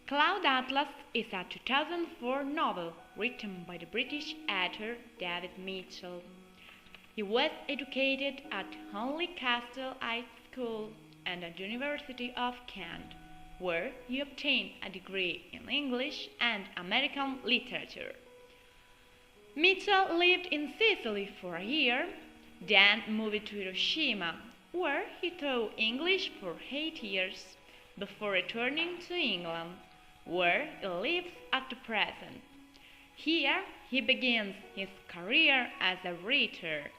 Cloud Atlas is a 2004 novel written by the British author David Mitchell. He was educated at Honley Castle High School and at the University of Kent, where he obtained a degree in English and American literature. Mitchell lived in Sicily for a year, then moved to Hiroshima, where he taught English for 8 years, before returning to England, where he lives at the present. Here he begins his career as a writer.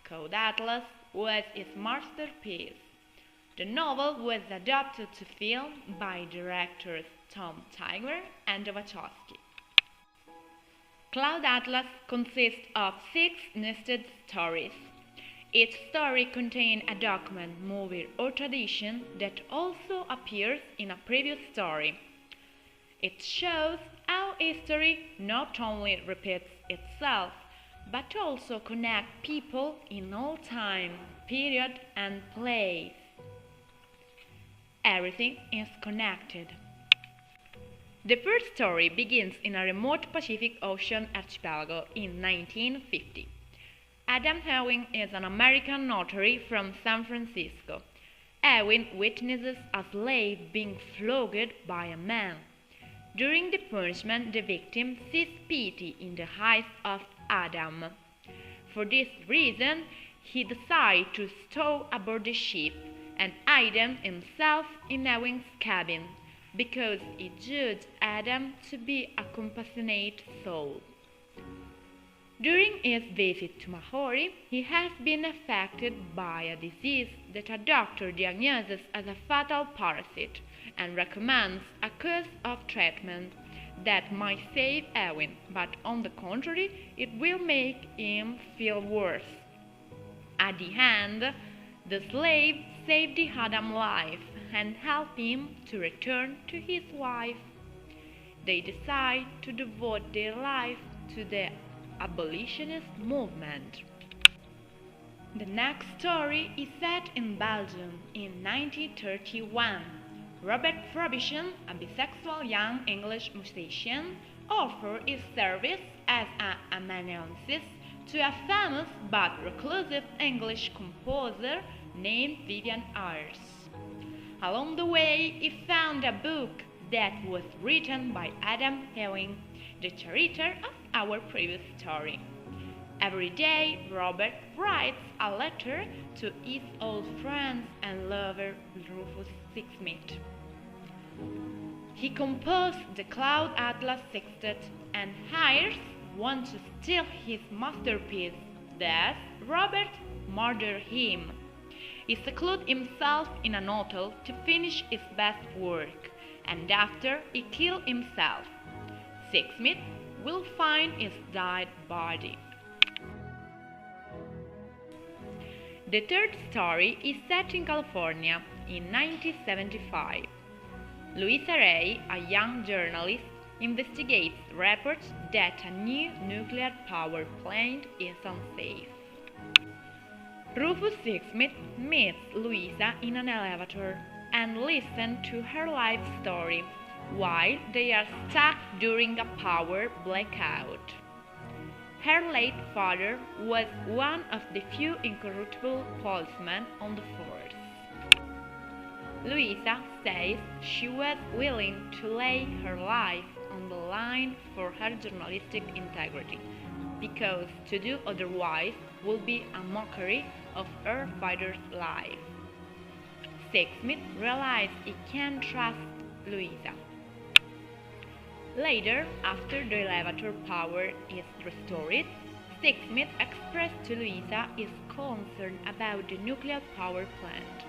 Cloud Atlas was his masterpiece. The novel was adapted to film by directors Tom Tiger and Wachowski. Cloud Atlas consists of 6 nested stories. Each story contains a document, movie, or tradition that also appears in a previous story. It shows how history not only repeats itself, but also connects people in all time, period, and place. Everything is connected. The first story begins in a remote Pacific Ocean archipelago in 1950. Adam Ewing is an American notary from San Francisco. Ewing witnesses a slave being flogged by a man. During the punishment, the victim sees pity in the eyes of Adam. For this reason, he decides to stow aboard the ship and hide himself in Ewing's cabin, because he judged Adam to be a compassionate soul. During his visit to Maori, he has been affected by a disease that a doctor diagnoses as a fatal parasite and recommends a course of treatment that might save Ewing, but on the contrary, it will make him feel worse. At the end, the slave saved the Adam's life and helped him to return to his wife. They decide to devote their life to the abolitionist movement. The next story is set in Belgium in 1931. Robert Frobisher, a bisexual young English musician, offered his service as an amanuensis to a famous but reclusive English composer named Vivian Ayres. Along the way, he found a book that was written by Adam Ewing, the narrator of our previous story. Every day, Robert writes a letter to his old friend and lover Rufus Sixsmith. He composed the Cloud Atlas Sextet, and Ayres wants to steal his masterpiece. Thus, Robert murders him. He secludes himself in an hotel to finish his best work, and after he kills himself, Sixsmith will find his dead body. The third story is set in California in 1975. Louisa Ray, a young journalist, investigates reports that a new nuclear power plant is unsafe. Rufus Sixsmith meets Louisa in an elevator and listens to her life story while they are stuck during a power blackout. Her late father was one of the few incorruptible policemen on the force. Louisa says she was willing to lay her life on the line for her journalistic integrity, because to do otherwise would be a mockery of her father's life. Sixsmith realizes he can't trust Louisa. Later, after the elevator power is restored, Sixsmith expressed to Louisa his concern about the nuclear power plant.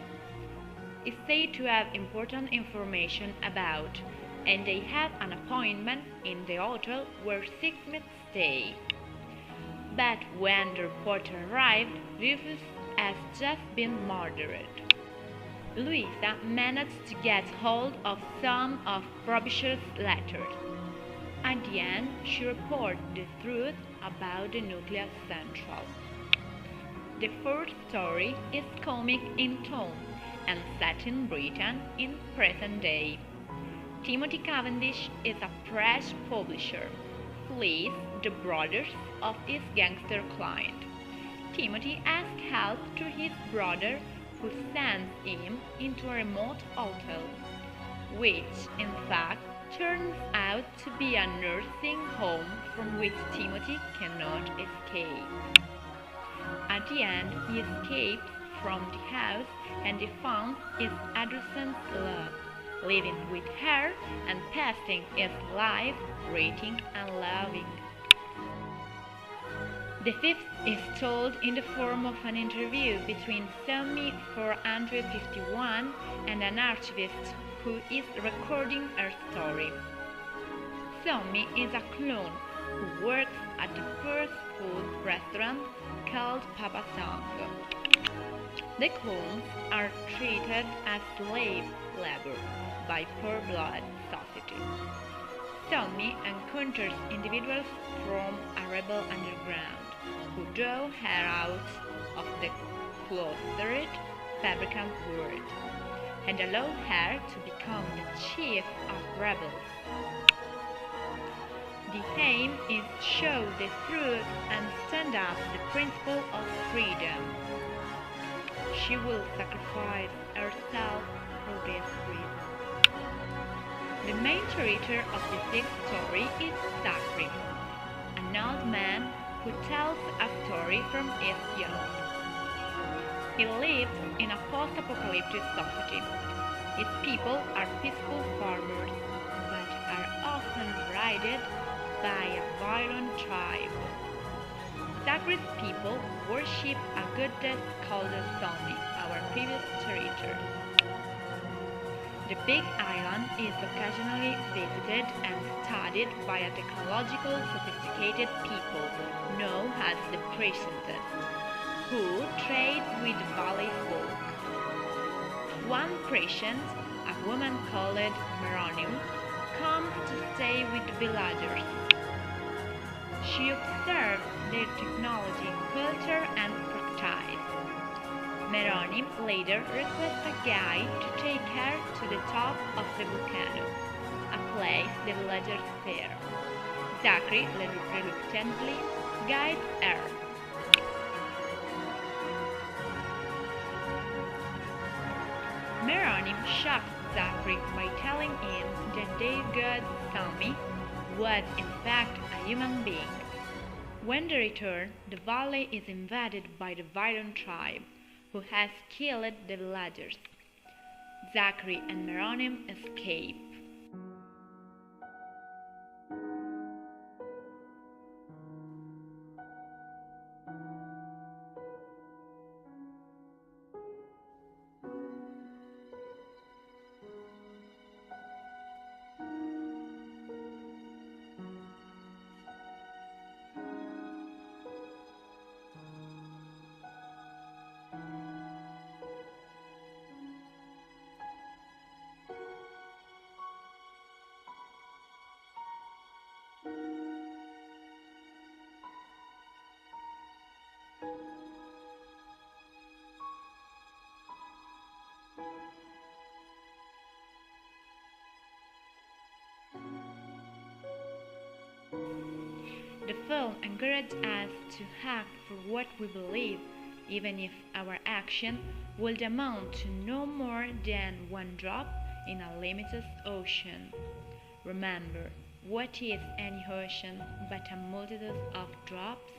Is said to have important information about, and they have an appointment in the hotel where Sixsmith stays. But when the reporter arrived, Rufus has just been murdered. Louisa managed to get hold of some of Frobisher's letters. At the end, she reports the truth about the nuclear central. The fourth story is comic in tone and set in Britain in present day. Timothy Cavendish is a press publisher, flees the brothers of his gangster client. Timothy asks help to his brother, who sends him into a remote hotel, which in fact turns out to be a nursing home from which Timothy cannot escape. At the end, he escapes from the house and he finds his adolescent love, living with her and passing his life reading and loving. The fifth is told in the form of an interview between Selmy 451 and an archivist who is recording her story. Selmy is a clown who works at the first food restaurant called Papa Sango. The clowns are treated as slave labor by poor blood society. Selmy encounters individuals from a rebel underground who draw her out of the cloistered fabricant world and allow her to become the chief of rebels. The aim is to show the truth and stand up the principle of freedom. She will sacrifice herself for this reason. The main character of the sixth story is Zachary, an old man who tells a story from his youth. He lives in a post-apocalyptic society. His people are peaceful farmers, but are often raided by a violent tribe. Zachary's people worship a goddess called Zombie, our previous character. The Big Island is occasionally visited and studied by a technological, sophisticated people known as the Presenters, who trade with the valley folk. One present, a woman called Meronim, comes to stay with the villagers. She observes their technology, culture, and practice. Meronim later requests a guide to take her to the top of the volcano, a place the villagers fear. Zachary reluctantly guides her. Meronim shocks Zachary by telling him that their god Selmy was in fact a human being. When they return, the valley is invaded by the violent tribe, who has killed the villagers. Zachary and Meronim escape. The film encourages us to act for what we believe, even if our action would amount to no more than one drop in a limitless ocean. Remember, what is any ocean but a multitude of drops?